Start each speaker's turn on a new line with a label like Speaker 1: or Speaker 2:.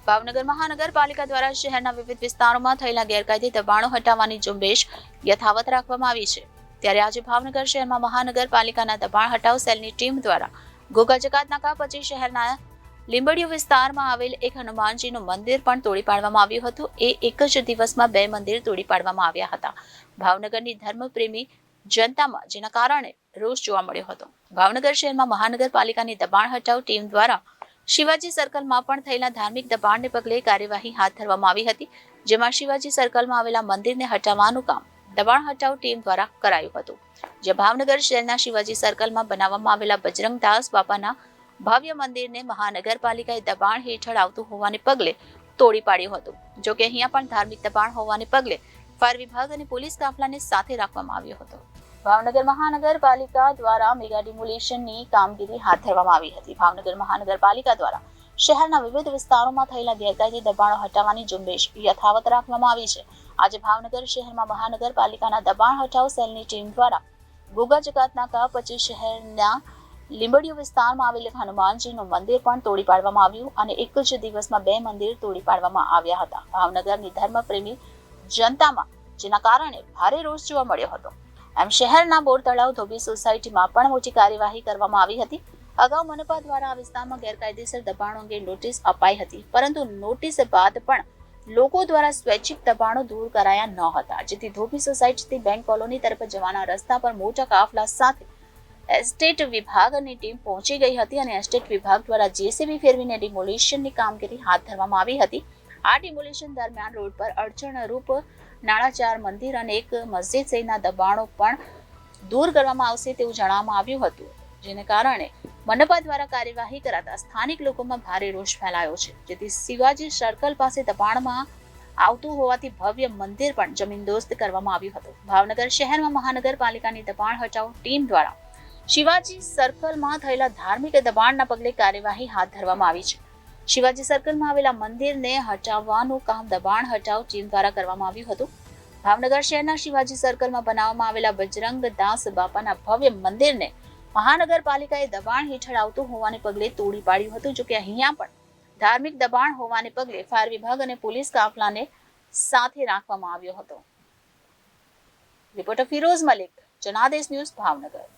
Speaker 1: ભાવનગર મહાનગરપાલિકા દ્વારા શહેરના વિવિધ વિસ્તારોમાં થયેલા ગેરકાયદે દબાણો હટાવવાની ઝુંબેશ યથાવત રાખવામાં આવી છે। ત્યારે આજે ભાવનગર શહેરમાં મહાનગરપાલિકાના દબાણ હટાવ સેલની ટીમ દ્વારા ઘોઘા જકાત નાકા પછી શહેરના લીંબડીયો વિસ્તારમાં આવેલ એક હનુમાનજીનું મંદિર પણ તોડી પાડવામાં આવ્યું હતું। એક જ દિવસમાં 2 મંદિર તોડી પાડવામાં આવ્યા હતા। ભાવનગરની ધર્મપ્રેમી જનતામાં જેના કારણે રોષ જોવા મળ્યો હતો। ભાવનગર શહેરમાં મહાનગરપાલિકાની દબાણ હટાવ ટીમ દ્વારા શિવાજી સર્કલમાં પણ થયેલા ધાર્મિક દબાણને પગલે કાર્યવાહી હાથ ધરવામાં આવી હતી, જેમાં શિવાજી સર્કલમાં આવેલા મંદિરને હટાવવાનું કામ દબાણ હટાવ ટીમ દ્વારા કરાયું હતું। જે ભાવનગર શહેરના શિવાજી સર્કલમાં બનાવવામાં આવેલા બજરંગદાસ બાપાના ભવ્ય મંદિરને મહાનગરપાલિકાએ દબાણ હેઠળ આવતું હોવાને પગલે તોડી પાડ્યું હતું। જો કે અહીંયા પણ ધાર્મિક દબાણ હોવાને પગલે ફાયર વિભાગ અને પોલીસ કાફલાને સાથે રાખવામાં આવ્યો હતો। ભાવનગર મહાનગરપાલિકા દ્વારા મેગા ડિમોલિશનની કામગીરી હાથ ધરવામાં આવી હતી। ભાવનગર મહાનગરપાલિકા દ્વારા શહેરના વિવિધ વિસ્તારોમાં થયેલા ગેરકાયદે દબાણો હટાવવાની ઝુંબેશ યથાવત રાખવામાં આવી છે। આજે ભાવનગર શહેરમાં મહાનગરપાલિકાના દબાણ હટાવ સેલની ટીમ દ્વારા ઘોઘા જકાત નાકા પછી શહેરના લીંબડીયો વિસ્તારમાં આવેલ હનુમાનજીનું મંદિર પણ તોડી પાડવામાં આવ્યું અને એક જ દિવસમાં 2 મંદિર તોડી પાડવામાં આવ્યા હતા। ભાવનગરની ધર્મપ્રેમી જનતામાં જેના કારણે ભારે રોષ જોવા મળ્યો હતો। એમ શહેરના બોર તળાવ ધોબી સોસાયટીમાં પણ મોટી કાર્યવાહી કરવામાં આવી હતી। અગાઉ મનપા દ્વારા આ વિસ્તારમાં ગેરકાયદેસર દબાણો અંગે નોટિસ અપાઈ હતી, પરંતુ નોટિસ બાદ પણ લોકો દ્વારા સ્વૈચ્છિક દબાણો દૂર કરાયા ન હતા, જેથી ધોબી સોસાયટીથી બેંક કોલોની તરફ જવાના રસ્તા પર મોટા કાફલા સાથે એસ્ટેટ વિભાગની ટીમ પહોંચી ગઈ હતી અને એસ્ટેટ વિભાગ દ્વારા જેસીબી ફેરવીને ડિમોલિશનની કામગીરી હાથ ધરવામાં આવી હતી। આ ડિમોલિશન દરમિયાન રોડ પર અડચણરૂપ નાળાચાર મંદિર અને એક મસ્જિદ સહિતના દબાણો પણ દૂર કરવામાં આવશે તેવું જણાવવામાં આવ્યું હતું, જેને કારણે મનપા દ્વારા કાર્યવાહી કરાતા સ્થાનિક લોકોમાં ભારે રોષ ફેલાયો છે, જેથી શિવાજી સર્કલ પાસે દબાણમાં આવતું હોવાથી ભવ્ય મંદિર પણ જમીનદોસ્ત કરવામાં આવ્યું હતું। ભાવનગર શહેરમાં મહાનગરપાલિકાની દબાણ હટાવ ટીમ દ્વારા શિવાજી સર્કલમાં થયેલા ધાર્મિક દબાણના પગલે કાર્યવાહી હાથ ધરવામાં આવી છે। શિવાજી સર્કલમાં આવેલા મંદિરને હટાવવાનું કામ દબાણ હટાવ ટીમ દ્વારા કરવામાં આવ્યું હતું। ભાવનગર શહેરના શિવાજી સર્કલમાં બનાવવામાં આવેલા બજરંગદાસ બાપાના ભવ્ય મંદિરને મહાનગરપાલિકાએ દબાણ હેઠળ આવતું હોવાને પગલે તોડી પાડ્યું હતું। જો કે અહીંયા પણ ધાર્મિક દબાણ હોવાને પગલે ફાયર વિભાગ અને પોલીસ કાફલાને સાથે રાખવામાં આવ્યો હતો। Reporter Firoz Malik, Janadesh news, Bhavnagar.